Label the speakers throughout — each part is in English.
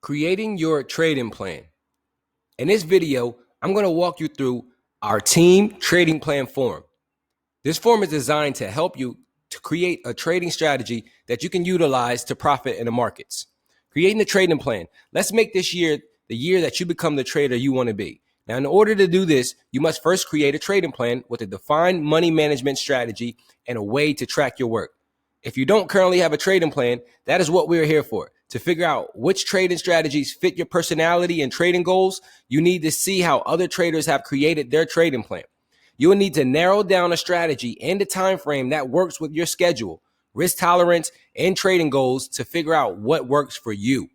Speaker 1: Creating your trading plan. In this video, I'm going to walk you through our team trading plan form. This form is designed to help you to create a trading strategy that you can utilize to profit in the markets. Creating the trading plan. Let's make this year the year that you become the trader you want to be. Now, in order to do this, you must first create a trading plan with a defined money management strategy and a way to track your work. If you don't currently have a trading plan, that is what we're here for. To figure out which trading strategies fit your personality and trading goals, you need to see how other traders have created their trading plan. You will need to narrow down a strategy and a time frame that works with your schedule, risk tolerance, and trading goals to figure out what works for you.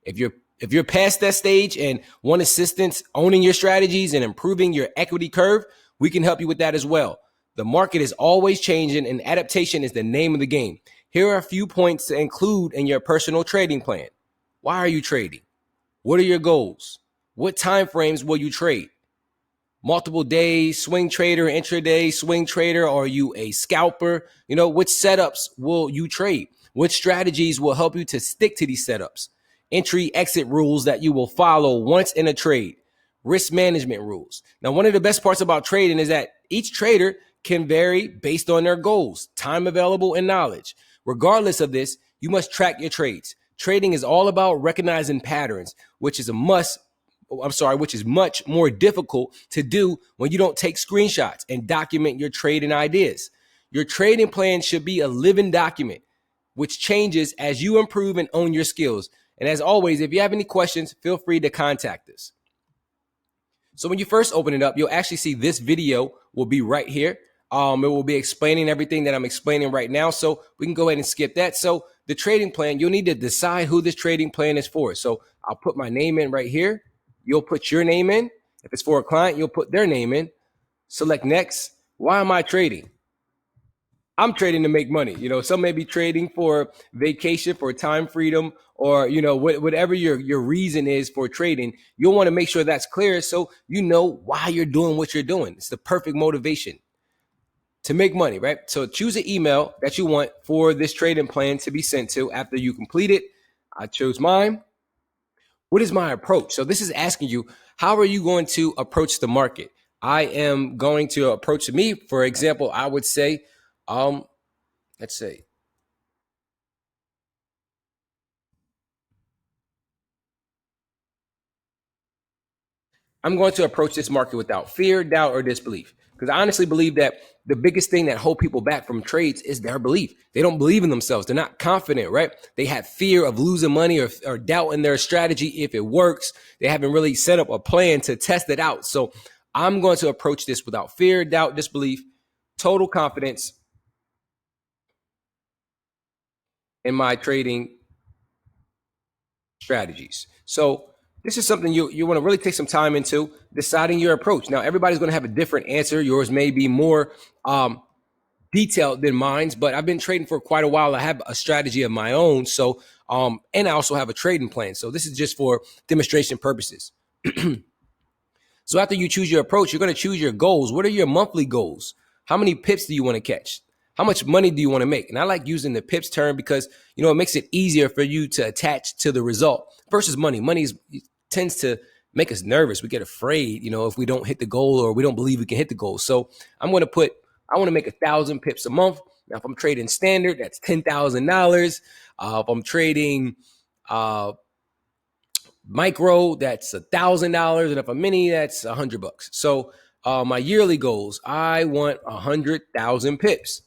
Speaker 1: If you're past that stage and want assistance owning your strategies and improving your equity curve, we can help you with that as well. The market is always changing and adaptation is the name of the game. Here are a few points to include in your personal trading plan. Why are you trading? What are your goals? What time frames will you trade? Multiple days, swing trader, intraday, swing trader? Are you a scalper? Which setups will you trade? Which strategies will help you to stick to these setups? Entry, exit rules that you will follow once in a trade. Risk management rules. Now, one of the best parts about trading is that each trader can vary based on their goals, time available, and knowledge. Regardless of this, you must track your trades. Trading is all about recognizing patterns, which is much more difficult to do when you don't take screenshots and document your trading ideas. Your trading plan should be a living document, which changes as you improve and own your skills. And as always, if you have any questions, feel free to contact us. So when you first open it up, you'll actually see this video will be right here. It will be explaining everything that I'm explaining right now. So we can go ahead and skip that. So the trading plan, you'll need to decide who this trading plan is for. So I'll put my name in right here. You'll put your name in. If it's for a client, you'll put their name in. Select next. Why am I trading? I'm trading to make money. Some may be trading for vacation, for time freedom, or, whatever your reason is for trading. You'll want to make sure that's clear so you know why you're doing what you're doing. It's the perfect motivation to make money, right? So choose an email that you want for this trading plan to be sent to after you complete it. I chose mine. What is my approach? So this is asking you, how are you going to approach the market? I am going to approach me. For example, I would say, let's say, I'm going to approach this market without fear, doubt, or disbelief. Because I honestly believe that the biggest thing that hold people back from trades is their belief. They don't believe in themselves. They're not confident, right? They have fear of losing money or doubt in their strategy if it works. They haven't really set up a plan to test it out. So I'm going to approach this without fear, doubt, disbelief, total confidence in my trading strategies. So this is something you want to really take some time into deciding your approach. Now, everybody's going to have a different answer. Yours may be more detailed than mine, but I've been trading for quite a while. I have a strategy of my own. So, and I also have a trading plan. So this is just for demonstration purposes. So after you choose your approach, you're going to choose your goals. What are your monthly goals? How many pips do you want to catch? How much money do you want to make? And I like using the pips term because, it makes it easier for you to attach to the result versus money. Money tends to make us nervous. We get afraid, if we don't hit the goal or we don't believe we can hit the goal. So I want to make 1,000 pips a month. Now, if I'm trading standard, that's $10,000. If I'm trading micro, that's $1,000. And if I'm mini, that's $100. So my yearly goals, I want 100,000 pips.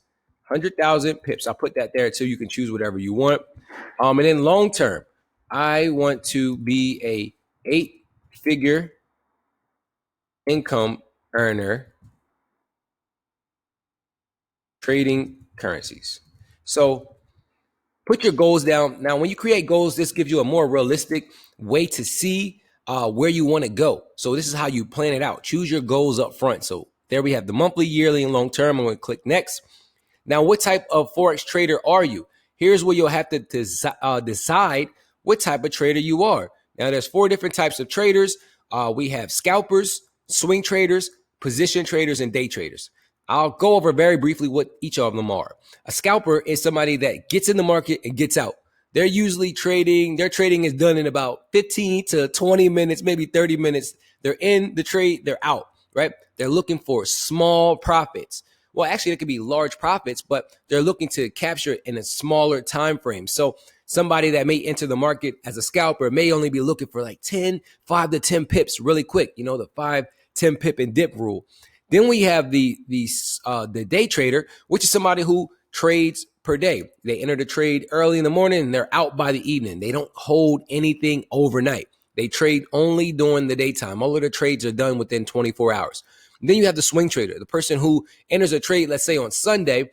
Speaker 1: 100,000 pips. I'll put that there so you can choose whatever you want. And then long term, I want to be a 8-figure income earner trading currencies. So put your goals down. Now, when you create goals, this gives you a more realistic way to see where you want to go. So this is how you plan it out. Choose your goals up front. So there we have the monthly, yearly, and long term. I'm going to click next. Now, what type of Forex trader are you? Here's where you'll have to decide what type of trader you are. Now, there's 4 different types of traders. We have scalpers, swing traders, position traders, and day traders. I'll go over very briefly what each of them are. A scalper is somebody that gets in the market and gets out. They're usually trading, their trading is done in about 15 to 20 minutes, maybe 30 minutes. They're in the trade, they're out, right? They're looking for small profits. Well, actually, it could be large profits, but they're looking to capture it in a smaller time frame. So somebody that may enter the market as a scalper may only be looking for like 5 to 10 pips really quick, the 5-10 pip and dip rule. Then we have the day trader, which is somebody who trades per day. They enter the trade early in the morning and they're out by the evening. They don't hold anything overnight. They trade only during the daytime. All of their trades are done within 24 hours. And then you have the swing trader, the person who enters a trade, let's say on Sunday,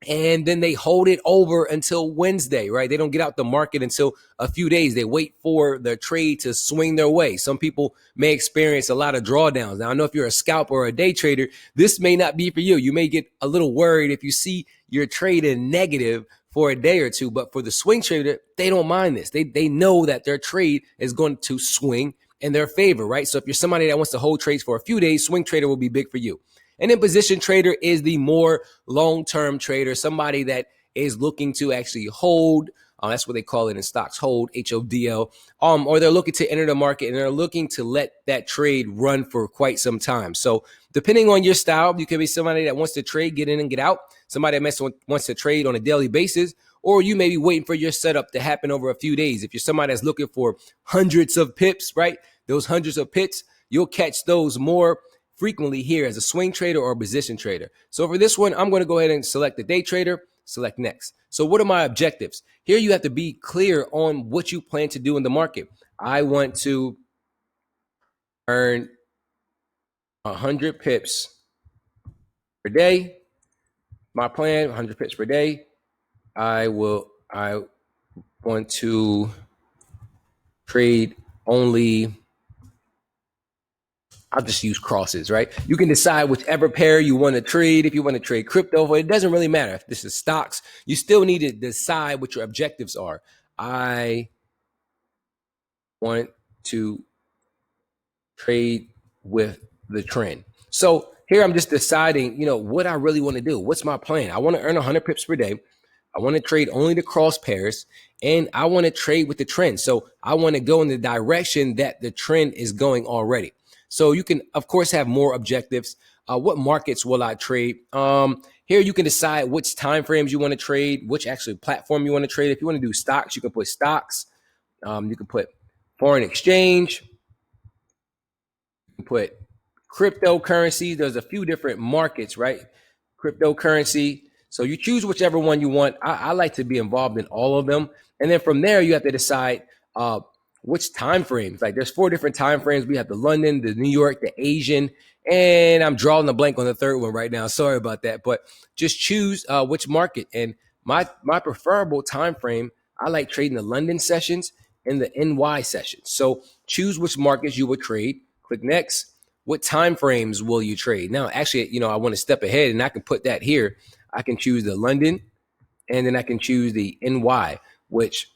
Speaker 1: and then they hold it over until Wednesday, right? They don't get out the market until a few days. They wait for the trade to swing their way. Some people may experience a lot of drawdowns. Now, I know if you're a scalper or a day trader, this may not be for you. You may get a little worried if you see your trade in negative for a day or two, but for the swing trader, they don't mind this. They know that their trade is going to swing in their favor, right? So if you're somebody that wants to hold trades for a few days, swing trader will be big for you. And then position trader is the more long-term trader, somebody that is looking to actually hold. That's what they call it in stocks, hold, HODL. Or they're looking to enter the market and they're looking to let that trade run for quite some time. So depending on your style, you can be somebody that wants to trade, get in and get out. Somebody that wants to trade on a daily basis. Or you may be waiting for your setup to happen over a few days. If you're somebody that's looking for hundreds of pips, right? Those hundreds of pips, you'll catch those more frequently here as a swing trader or a position trader. So for this one, I'm going to go ahead and select the day trader, select next. So what are my objectives? Here you have to be clear on what you plan to do in the market. I want to earn 100 pips per day. My plan, 100 pips per day. I want to trade only, I'll just use crosses, right? You can decide whichever pair you want to trade. If you want to trade crypto, it doesn't really matter. If this is stocks, you still need to decide what your objectives are. I want to trade with the trend. So here I'm just deciding, what I really want to do. What's my plan? I want to earn 100 pips per day. I want to trade only the cross pairs, and I want to trade with the trend. So I want to go in the direction that the trend is going already. So you can, of course, have more objectives. What markets will I trade? Here you can decide which time frames you want to trade, which actually platform you want to trade. If you want to do stocks, you can put stocks. You can put foreign exchange. You can put cryptocurrency. There's a few different markets, right? Cryptocurrency. So you choose whichever one you want. I like to be involved in all of them. And then from there, you have to decide which time frames. Like there's 4 different time frames. We have the London, the New York, the Asian, and I'm drawing a blank on the third one right now. Sorry about that. But just choose which market. And my preferable time frame, I like trading the London sessions and the NY sessions. So choose which markets you would trade. Click next. What time frames will you trade? Now, actually, I want to step ahead and I can put that here. I can choose the London, and then I can choose the NY, which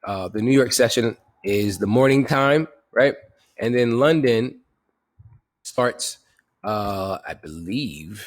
Speaker 1: the New York session is the morning time, right? And then London starts, I believe,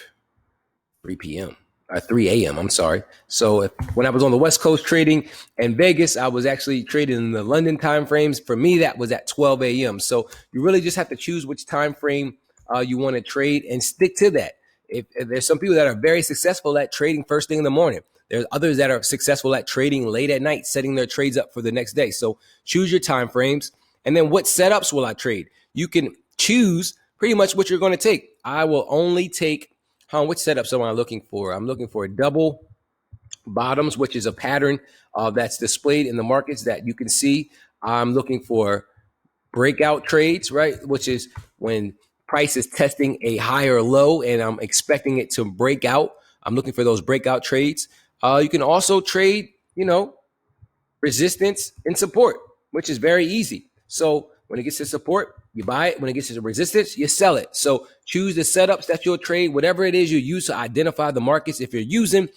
Speaker 1: 3 p.m. 3 a.m. I'm sorry. So when I was on the West Coast trading in Vegas, I was actually trading in the London time frames. For me, that was at 12 a.m. So you really just have to choose which time frame you want to trade and stick to that. If there's some people that are very successful at trading first thing in the morning. There's others that are successful at trading late at night, setting their trades up for the next day. So choose your time frames. And then what setups will I trade? You can choose pretty much what you're going to take. I will only take, which setups am I looking for? I'm looking for double bottoms, which is a pattern that's displayed in the markets that you can see. I'm looking for breakout trades, right? Which is when price is testing a higher low and I'm expecting it to break out. I'm looking for those breakout trades. You can also trade, resistance and support, which is very easy. So when it gets to support, you buy it. When it gets to resistance, you sell it. So choose the setups that you'll trade, whatever it is you use to identify the markets. If you're using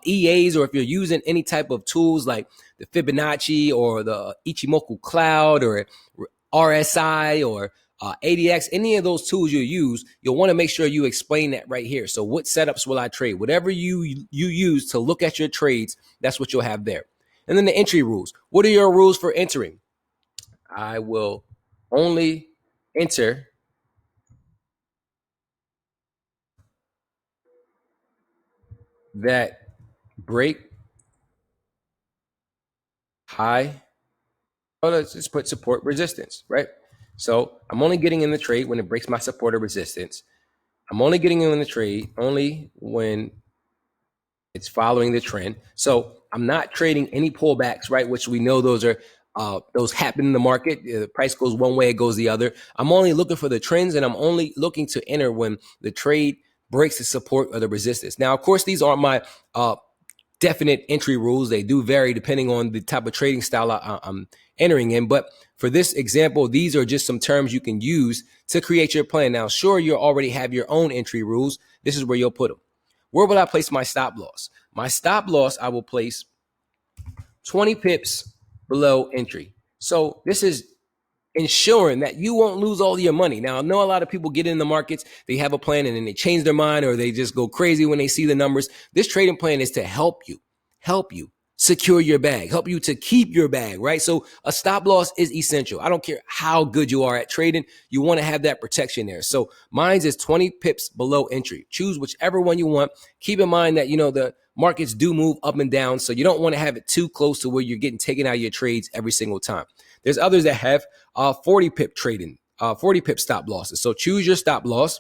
Speaker 1: EAs or if you're using any type of tools like the Fibonacci or the Ichimoku Cloud or RSI or ADX, any of those tools you use, you'll want to make sure you explain that right here. So what setups will I trade? Whatever you use to look at your trades, that's what you'll have there. And then the entry rules. What are your rules for entering? I will only enter that break high. Oh, let's just put support resistance, right? So I'm only getting in the trade when it breaks my support or resistance. I'm only getting in the trade only when it's following the trend. So I'm not trading any pullbacks, right? Which we know those happen in the market. The price goes one way, it goes the other. I'm only looking for the trends, and I'm only looking to enter when the trade breaks the support or the resistance. Now, of course, these aren't my definite entry rules. They do vary depending on the type of trading style I'm entering in. But for this example, these are just some terms you can use to create your plan. Now, sure, you already have your own entry rules. This is where you'll put them. Where will I place my stop loss? My stop loss, I will place 20 pips below entry. So this is ensuring that you won't lose all your money. Now, I know a lot of people get in the markets, they have a plan and then they change their mind or they just go crazy when they see the numbers. This trading plan is to help you secure your bag, help you to keep your bag, right? So a stop loss is essential. I don't care how good you are at trading. You want to have that protection there. So mine's is 20 pips below entry. Choose whichever one you want. Keep in mind that, the markets do move up and down. So you don't want to have it too close to where you're getting taken out of your trades every single time. There's others that have 40 pip trading, 40 pip stop losses. So choose your stop loss.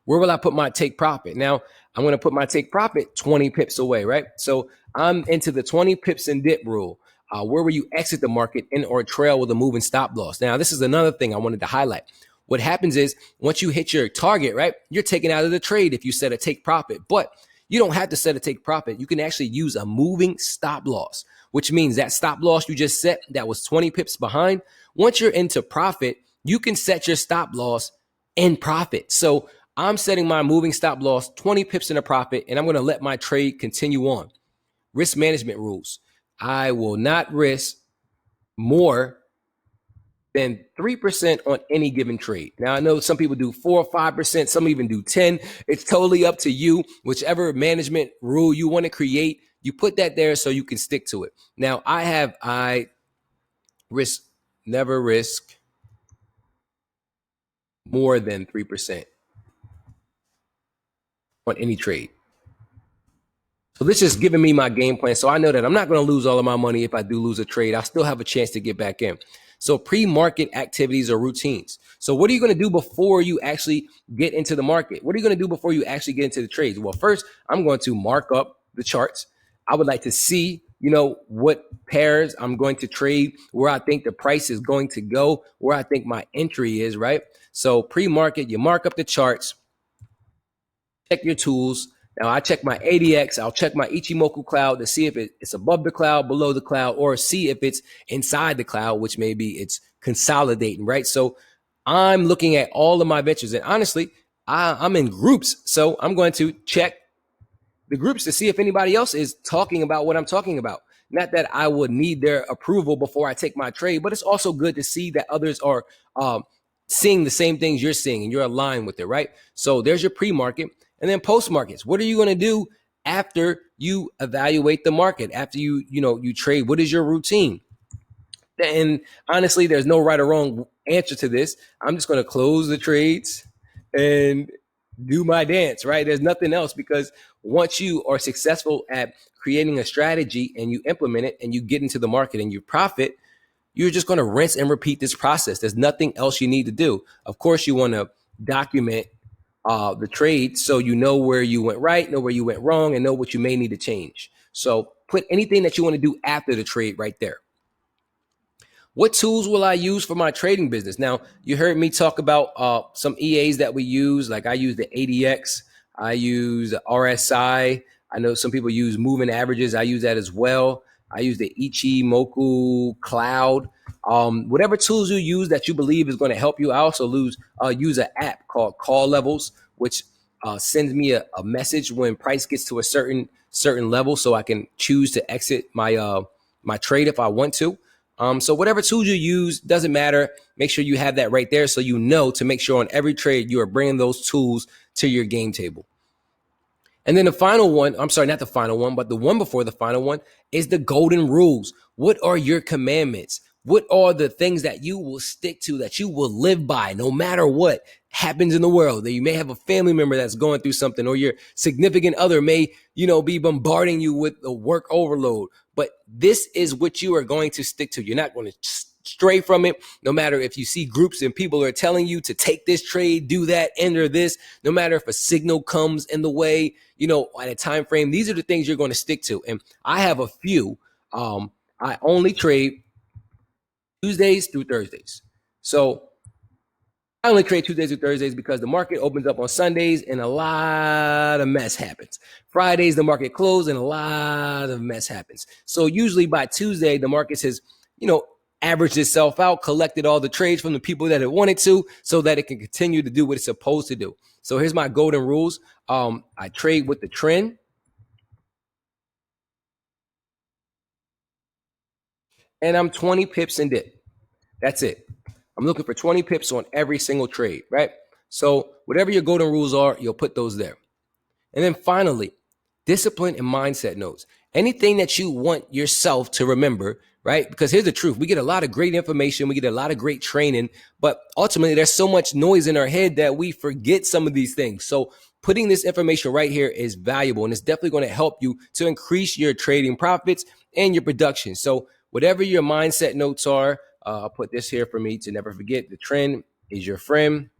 Speaker 1: Where will I put my take profit? Now, I'm going to put my take profit 20 pips away, right? So I'm into the 20 pips and dip rule. Where will you exit the market in or trail with a moving stop loss? Now, this is another thing I wanted to highlight. What happens is once you hit your target, right, you're taken out of the trade if you set a take profit. But you don't have to set a take profit. You can actually use a moving stop loss, which means that stop loss you just set that was 20 pips behind. Once you're into profit, you can set your stop loss in profit. So I'm setting my moving stop loss 20 pips in a profit, and I'm going to let my trade continue on. Risk management rules. I will not risk more than 3% on any given trade. Now, I know some people do 4 or 5%, some even do 10. It's totally up to you. Whichever management rule you want to create, you put that there so you can stick to it. Now, I never risk more than 3% on any trade. So this is giving me my game plan. So I know that I'm not going to lose all of my money if I do lose a trade. I still have a chance to get back in. So pre-market activities or routines. So what are you going to do before you actually get into the market? What are you going to do before you actually get into the trades? Well, first, I'm going to mark up the charts. I would like to see, what pairs I'm going to trade, where I think the price is going to go, where I think my entry is, right? So pre-market, you mark up the charts, check your tools. Now I check my ADX, I'll check my Ichimoku cloud to see if it's above the cloud, below the cloud, or see if it's inside the cloud, which maybe it's consolidating, right? So I'm looking at all of my ventures, and honestly, I'm in groups. So I'm going to check the groups to see if anybody else is talking about what I'm talking about. Not that I would need their approval before I take my trade, but it's also good to see that others are seeing the same things you're seeing and you're aligned with it, right? So there's your pre-market. And then post-markets. What are you going to do after you evaluate the market? After you trade, what is your routine? And honestly, there's no right or wrong answer to this. I'm just going to close the trades and do my dance, right? There's nothing else, because once you are successful at creating a strategy and you implement it and you get into the market and you profit, you're just going to rinse and repeat this process. There's nothing else you need to do. Of course, you want to document the trade so you know where you went right, know where you went wrong, and know what you may need to change. So put anything that you want to do after the trade right there. What tools will I use for my trading business? Now, you heard me talk about some EAs that we use. Like I use the ADX, I use the RSI. I know some people use moving averages. I use that as well. I use the Ichimoku cloud. Whatever tools you use that you believe is going to help you. I also use an app called Call Levels, which sends me a message when price gets to a certain level, so I can choose to exit my my trade if I want to. So whatever tools you use, doesn't matter. Make sure you have that right there so you know to make sure on every trade you are bringing those tools to your game table. And then the final one, I'm sorry, not the final one, but the one before the final one is the golden rules. What are your commandments? What are the things that you will stick to, that you will live by no matter what happens in the world? That you may have a family member that's going through something, or your significant other may, be bombarding you with a work overload. But this is what you are going to stick to. You're not going to stray from it, no matter if you see groups and people are telling you to take this trade, do that, enter this, no matter if a signal comes in the way, at a time frame. These are the things you're going to stick to. And I have a few. I only trade Tuesdays through Thursdays. So I only trade Tuesdays through Thursdays because the market opens up on Sundays and a lot of mess happens. Fridays, the market closes and a lot of mess happens. So usually by Tuesday, the market has, averaged itself out, collected all the trades from the people that it wanted to, so that it can continue to do what it's supposed to do. So here's my golden rules. I trade with the trend. And I'm 20 pips in dip. That's it. I'm looking for 20 pips on every single trade, right? So whatever your golden rules are, you'll put those there. And then finally, discipline and mindset notes. Anything that you want yourself to remember, right? Because here's the truth. We get a lot of great information. We get a lot of great training, but ultimately there's so much noise in our head that we forget some of these things. So putting this information right here is valuable, and it's definitely going to help you to increase your trading profits and your production. So whatever your mindset notes are, I'll put this here for me to never forget. The trend is your friend,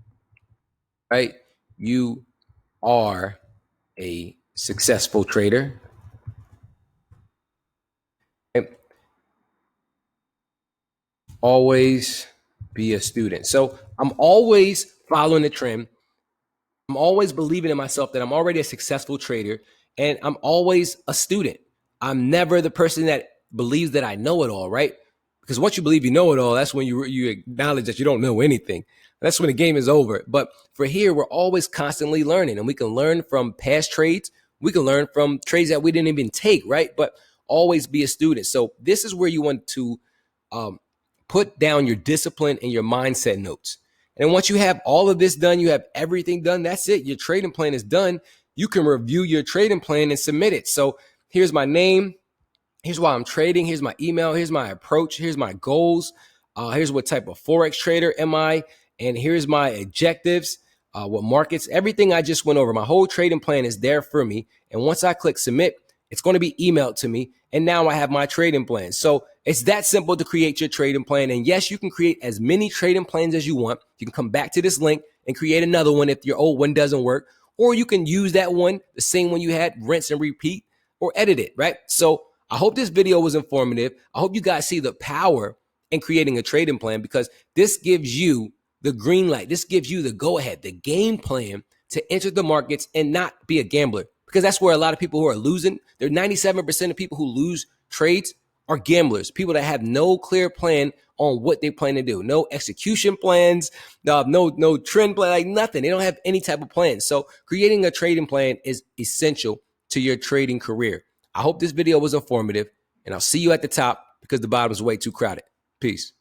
Speaker 1: right? You are a successful trader. And always be a student. So I'm always following the trend. I'm always believing in myself that I'm already a successful trader, and I'm always a student. I'm never the person that believes that I know it all, right? Because once you believe you know it all, that's when you acknowledge that you don't know anything. That's when the game is over. But for here, we're always constantly learning, and we can learn from past trades. We can learn from trades that we didn't even take, right? But always be a student. So this is where you want to put down your discipline and your mindset notes. And once you have all of this done, you have everything done, that's it. Your trading plan is done. You can review your trading plan and submit it. So here's my name. Here's why I'm trading. Here's my email. Here's my approach. Here's my goals. Here's what type of Forex trader am I. And here's my objectives, what markets, everything I just went over. My whole trading plan is there for me. And once I click submit, it's going to be emailed to me. And now I have my trading plan. So it's that simple to create your trading plan. And yes, you can create as many trading plans as you want. You can come back to this link and create another one if your old one doesn't work. Or you can use that one, the same one you had, rinse and repeat, or edit it, right? So I hope this video was informative. I hope you guys see the power in creating a trading plan, because this gives you the green light. This gives you the go ahead, the game plan to enter the markets and not be a gambler. Because that's where a lot of people who are losing, they're 97% of people who lose trades are gamblers, people that have no clear plan on what they plan to do. No execution plans, no trend plan, like nothing. They don't have any type of plan. So creating a trading plan is essential to your trading career. I hope this video was informative, and I'll see you at the top because the bottom is way too crowded. Peace.